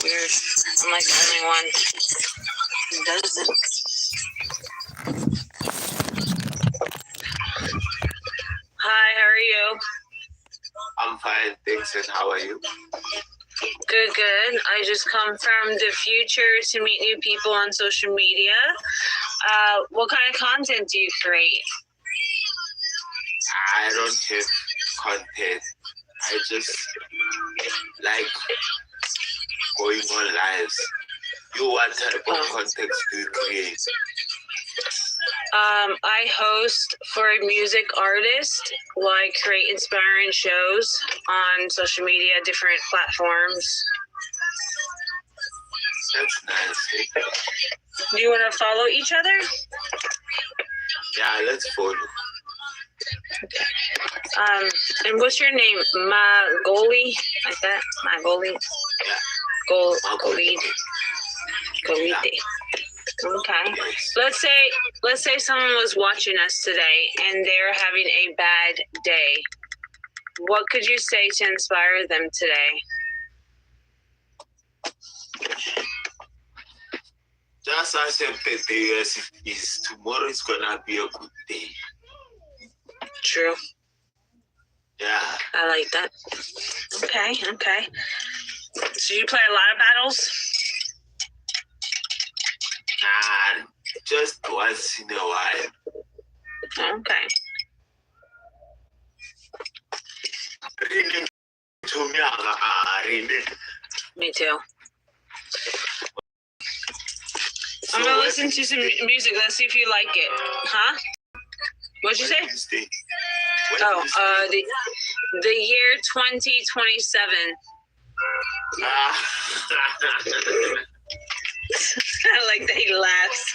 Weird. I'm like the only one who doesn't. Hi, how are you? I'm fine, thanks. And how are you? Good, good. I just come from the future to meet new people on social media. What kind of content do you create? I don't have content. I just like going on lives. You what type of content do you create? I host for a music artist. Well, I create inspiring shows on social media, different platforms. That's nice. Do you want to follow each other? Yeah, let's follow. And what's your name? Magoli? Like that? Magoli? Yeah. Golide. Golide. Okay. Let's say someone was watching us today and they're having a bad day. What could you say to inspire them today? Just accept the day as it is. Tomorrow is gonna be a good day. True. Yeah. I like that. Okay. So you play a lot of battles? Nah, just once in a while. Okay. Me too. I'm gonna listen to some music. Let's see if you like it. Huh? What'd you say? The year 2027. I like that he laughs.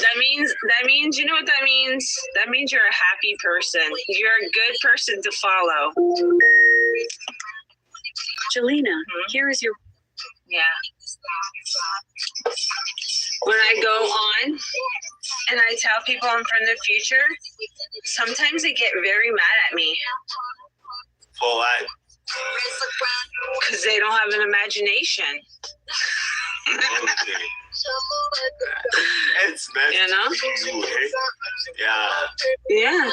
That means, you know what that means? That means you're a happy person. You're a good person to follow. Jelena, here is your... Yeah. When I go on and I tell people I'm from the future, sometimes they get very mad at me. For what? Because they don't have an imagination. Okay. It's nice You know? to meet you, eh? Yeah. Yeah.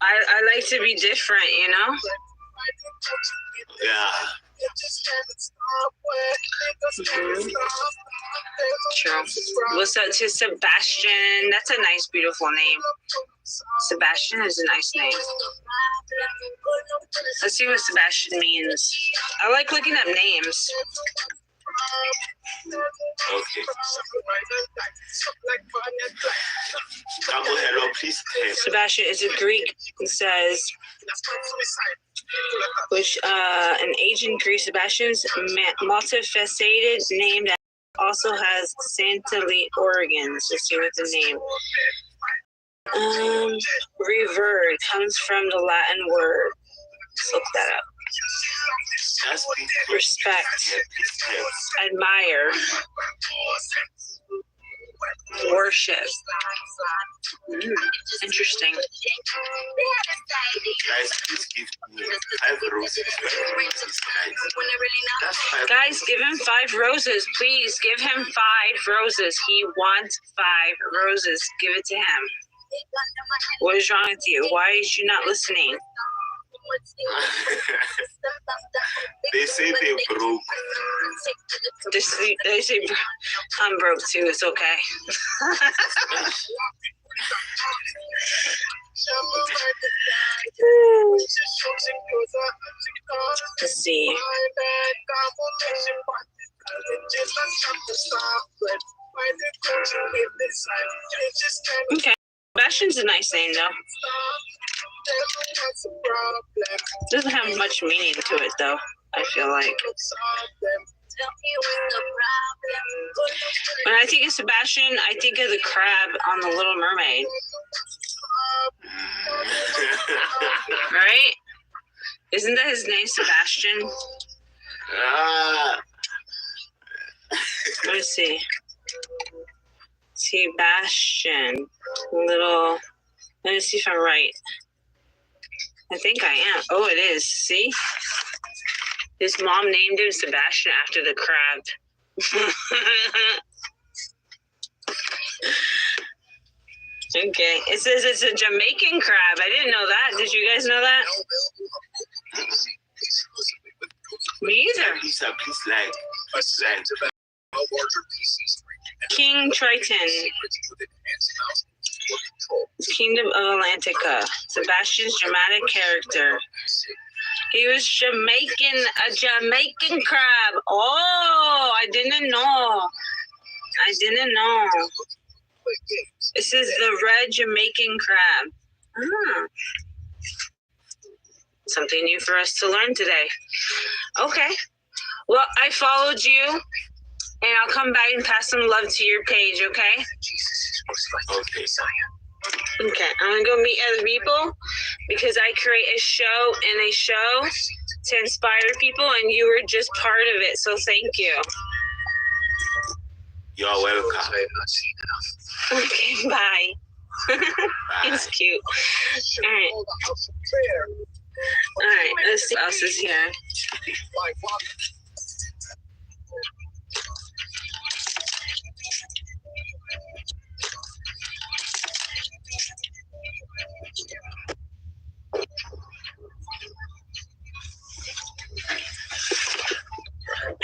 I like to be different, you know? Yeah. Mm-hmm. True. What's up to Sebastian? That's a nice, beautiful name. Sebastian is a nice name. Let's see what Sebastian means. I like looking up names. Okay. Hello, please. Sebastian is a Greek. It says, which an ancient Greek Sebastian's multifaceted name that also has scintillate organs. Let's see what the name. Revered comes from the Latin word. Let's look that up. Respect, admire, worship. Interesting. Guys, please give me 5 roses. Guys, give him 5 roses. Please give him 5 roses. He wants 5 roses. Give it to him. What is wrong with you? Why is you not listening? They say they're broke. They say I'm broke too. It's okay. Let's see. Okay. Sebastian's a nice name, though. Doesn't have much meaning to it, though, I feel like. When I think of Sebastian, I think of the crab on The Little Mermaid. Right? Isn't that his name, Sebastian? Let me see. Sebastian. Let me see if I'm right. I think I am. Oh, it is. See? His mom named him Sebastian after the crab. Okay. It says it's a Jamaican crab. I didn't know that. Did you guys know that? Me either. Please like King Triton. Kingdom of Atlantica. Sebastian's dramatic character. He was Jamaican, a Jamaican crab. Oh, I didn't know. This is the red Jamaican crab. Something new for us to learn today. Okay. Well, I followed you, and I'll come back and pass some love to your page, okay? Okay. Okay, I'm going to go meet other people because I create a show to inspire people, and you were just part of it, so thank you. You're welcome. Okay, bye. It's cute. All right, let's see what else is here.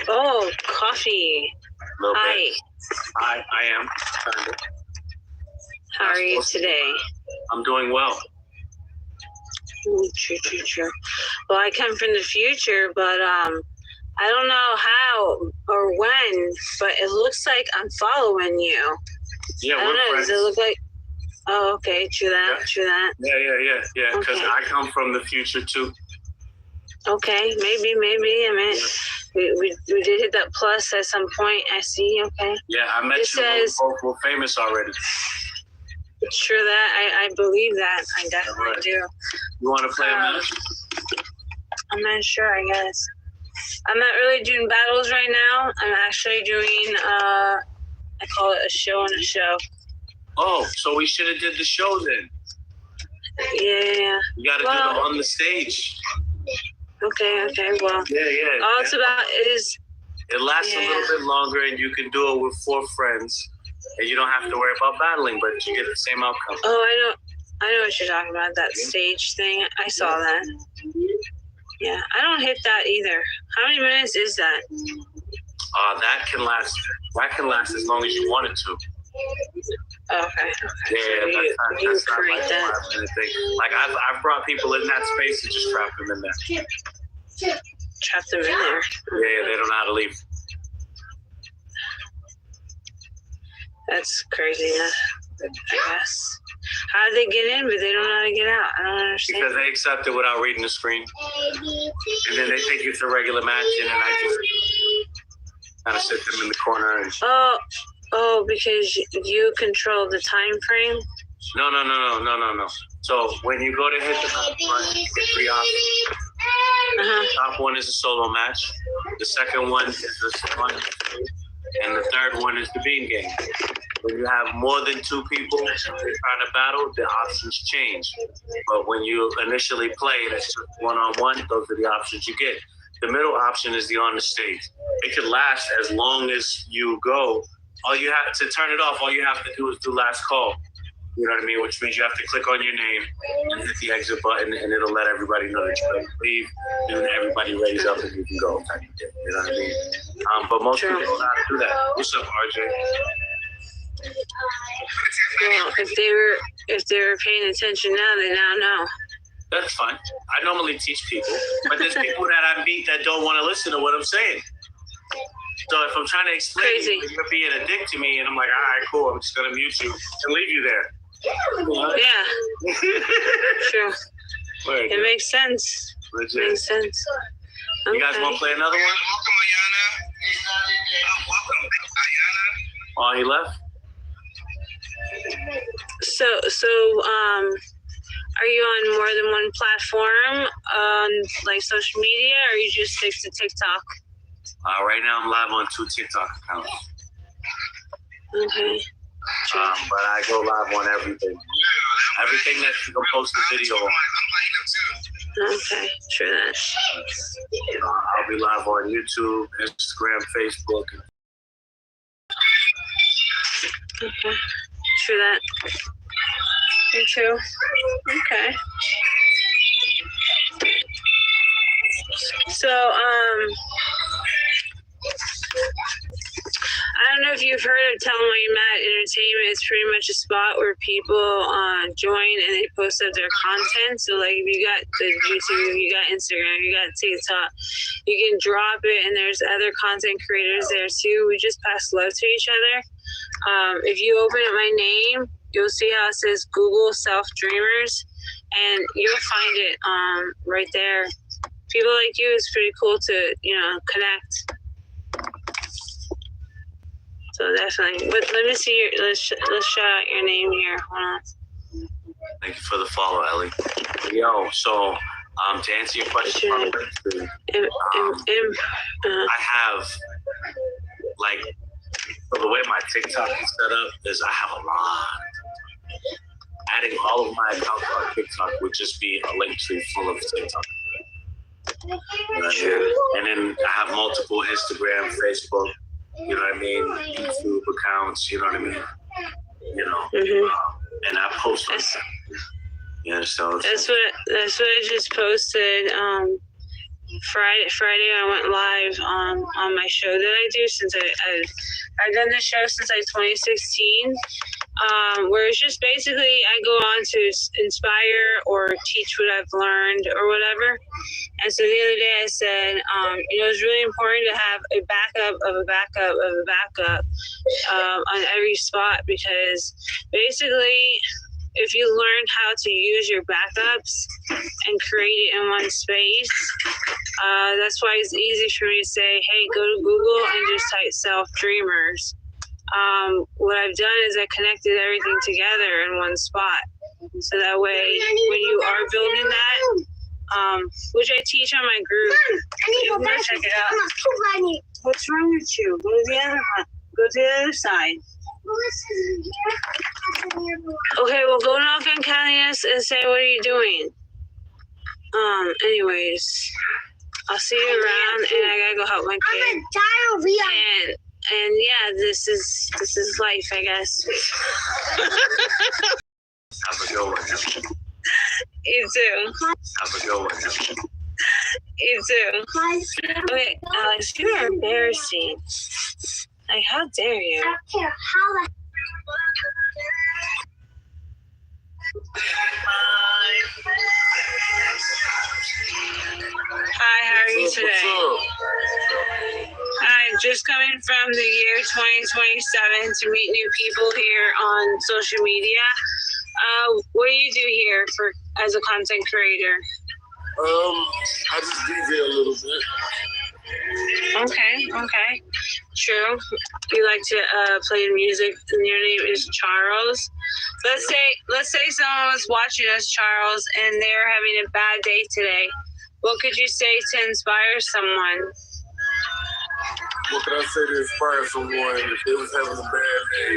Oh, coffee. Hi. Hi, I am. How are you today? I'm doing well. Ooh, true. Well, I come from the future, but I don't know how or when, but it looks like I'm following you. Yeah, I don't know. Does it look like? Oh, okay. True that. Yeah. Because Okay. I come from the future too. Okay, maybe. I mean, we did hit that plus at some point. I see. Okay. Yeah, I met It you when we says- both were famous already. True that. I believe that. I definitely Alright. do. You want to play a match? I'm not sure. I guess I'm not really doing battles right now. I'm actually doing I call it a show and a show. Oh, so we should have did the show then. Yeah. You got to do Well- it on the stage. Okay. Well, Yeah. all it's about is It lasts a little bit longer, and you can do it with 4 friends, and you don't have to worry about battling, but you get the same outcome. I know what you're talking about. That stage thing. I saw that. Yeah, I don't hit that either. How many minutes is that? That can last as long as you want it to. Okay. Yeah, You that's not create like a that. 5-minute thing. Like I've brought people in that space and just trapped them in there. Trap them in there. Yeah, they don't know how to leave. That's craziness, I guess. How do they get in, but they don't know how to get out? I don't understand. Because they accept it without reading the screen. And then they think it's a regular match, and then I just kind of sit them in the corner. And Oh, because you control the time frame? No. So when you go to hit the top one, you get 3 options. Uh-huh. The top one is a solo match. The second one is the fun. And the third one is the bean game. When you have more than 2 people trying to battle, the options change. But when you initially play, it's just one-on-one, those are the options you get. The middle option is the on the stage. It can last as long as you go. All you have to turn it off, all you have to do is do last call. You know what I mean? Which means you have to click on your name and hit the exit button, and it'll let everybody know that you're going to leave. And then everybody raise up and you can go. Type of thing, you know what I mean? But most people don't know how to do that. What's up, RJ? Well, if they were paying attention now, they now know. That's fine. I normally teach people, but there's people that I meet that don't want to listen to what I'm saying. So if I'm trying to explain Crazy. you, you're being a dick to me, and I'm like, all right, cool, I'm just going to mute you and leave you there. Yeah, true. Word. It makes sense. Legit. Makes sense. You guys want to play another one? Oh, he left? So, are you on more than one platform on like social media, or you just stick to TikTok? Right now I'm live on 2 TikTok accounts. Okay. But I go live on everything. Everything that you can post a video on. Okay, true that. I'll be live on YouTube, Instagram, Facebook. Okay, true that. Me too. Okay. So, I don't know if you've heard of Tell 'em What You Met Entertainment. It's pretty much a spot where people join and they post up their content. So, like, if you got the YouTube, if you got Instagram, if you got TikTok, you can drop it, and there's other content creators there too. We just pass love to each other. If you open up my name, you'll see how it says Google Selfdreamers, and you'll find it right there. People like you, it's pretty cool to, connect. So definitely. But let me see let's shout out your name here. Hold on. Thank you for the follow, Ellie. Yo, so to answer your question, I have so the way my TikTok is set up is I have a lot. Adding all of my accounts on TikTok would just be a link tree full of TikTok. And then I have multiple Instagram, Facebook, you know what I mean, YouTube accounts, you know what I mean, and I post on that. Yeah, so that's what I just posted. Friday I went live on my show that I do since I've done this show since 2016. Where it's just basically I go on to inspire or teach what I've learned or whatever. And so the other day I said, it's really important to have a backup of a backup of a backup on every spot, because basically if you learn how to use your backups and create it in one space, that's why it's easy for me to say, hey, go to Google and just type Selfdreamers. What I've done is I connected everything together in one spot. So that way, when you are building that, which I teach on my group, you can go check it out. What's wrong with you? Go to the other one. Go to the other side. Okay, well, go knock on Kelly's and say, what are you doing? Anyways, I'll see you around, and I gotta go help my kid. And yeah, this is life, I guess. have a good one. You too. Have a good one. You too. Okay, Alex, you are embarrassing. Like, how dare you? Hi, how are you today? I'm just coming from the year 2027 to meet new people here on social media. What do you do here as a content creator? I just DJ a little bit. Okay. True. You like to play music, and your name is Charles. Let's say someone was watching us, Charles, and they're having a bad day today. What could you say to inspire someone? What can I say to inspire someone if they was having a bad day?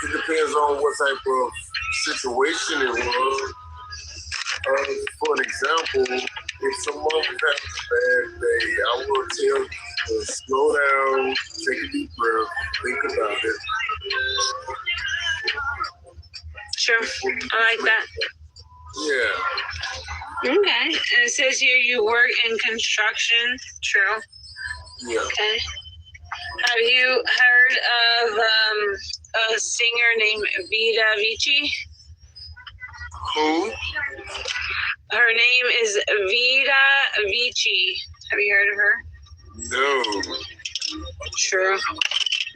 It depends on what type of situation it was. For an example, if someone was having a bad day, I will tell you to slow down, take a deep breath, think about it. Sure, I like that. Yeah. Okay, and it says here you work in construction. True. Yeah. Okay. Have you heard of a singer named Vida Vici? Who? Her name is Vida Vici. Have you heard of her? No. True.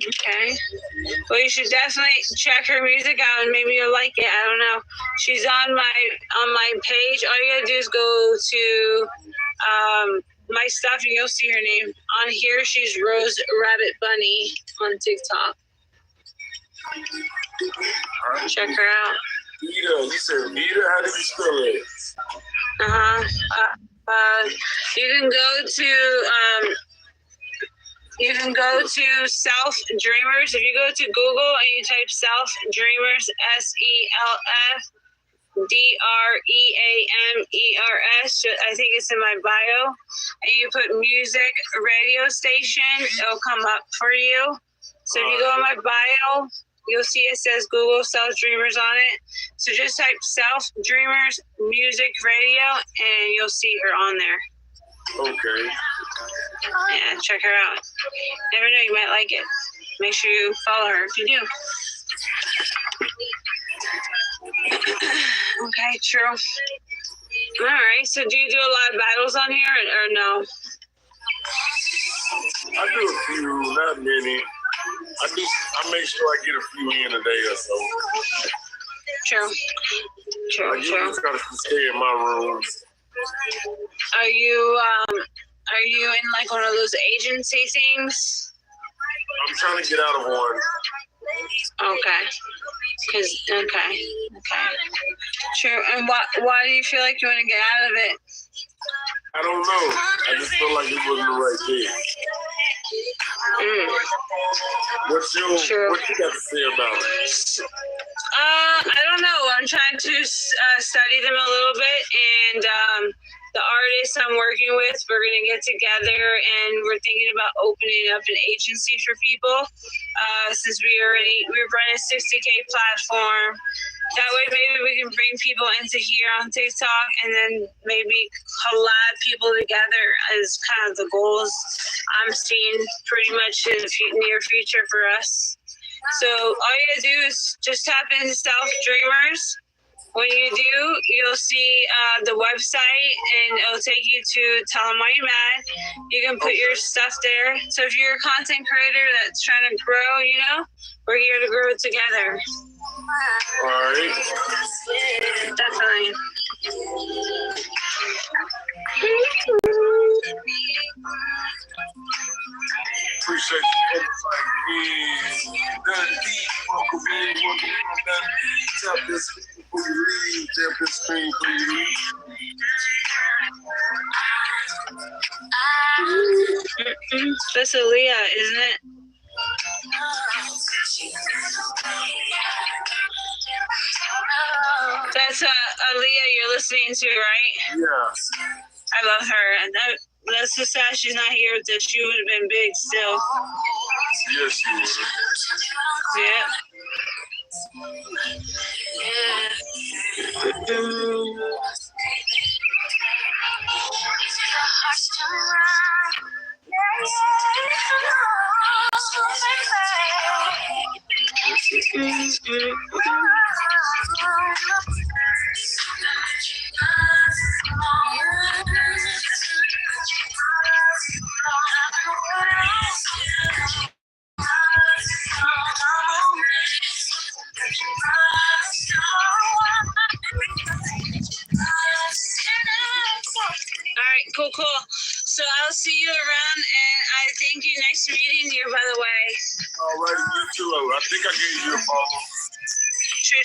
Okay. Well, you should definitely check her music out, and maybe you'll like it. I don't know. She's on my page. All you gotta do is go to my stuff, and you'll see her name on here. She's Rose Rabbit Bunny on TikTok. Check her out. Vita, you said Vita? How did you spell it? You can go to Selfdreamers. If you go to Google and you type Selfdreamers, DREAMERS. I think it's in my bio. And you put music radio station, it'll come up for you. So if you go on my bio, you'll see it says Google Selfdreamers on it. So just type Selfdreamers music radio and you'll see her on there. Okay. Yeah, check her out. Never know, you might like it. Make sure you follow her if you do. Okay, true. All right, so do you do a lot of battles on here or no? I do a few, not many. I make sure I get a few in a day or so. True. I usually try to stay in my room. Are you in like one of those agency things? I'm trying to get out of one. Okay. Okay. True. And why do you feel like you want to get out of it? I don't know. I just feel like it wasn't the right thing. What you got to say about it? I don't know. I'm trying to study them a little bit, and the artists I'm working with, we're gonna get together, and we're thinking about opening up an agency for people. Since we're running a 60K platform. That way, maybe we can bring people into here on TikTok, and then maybe collab people together is kind of the goals I'm seeing pretty much in the near future for us. So all you gotta do is just tap into Selfdreamers. When you do, you'll see the website, and it'll take you to Tell Them Why You're Mad. You can put your stuff there. So if you're a content creator that's trying to grow, we're here to grow together. All right. Definitely. Appreciate you. Tap this before you leave. Tap this screen before you leave. That's Aaliyah, isn't it? That's Aaliyah you're listening to, right? Yeah. I love her. And that's so sad she's not here. That she would have been big still. Yes, she would. Yeah. Cool. So I'll see you around, and I thank you. Nice meeting you, by the way. All right, you too. I think I gave you a follow. True.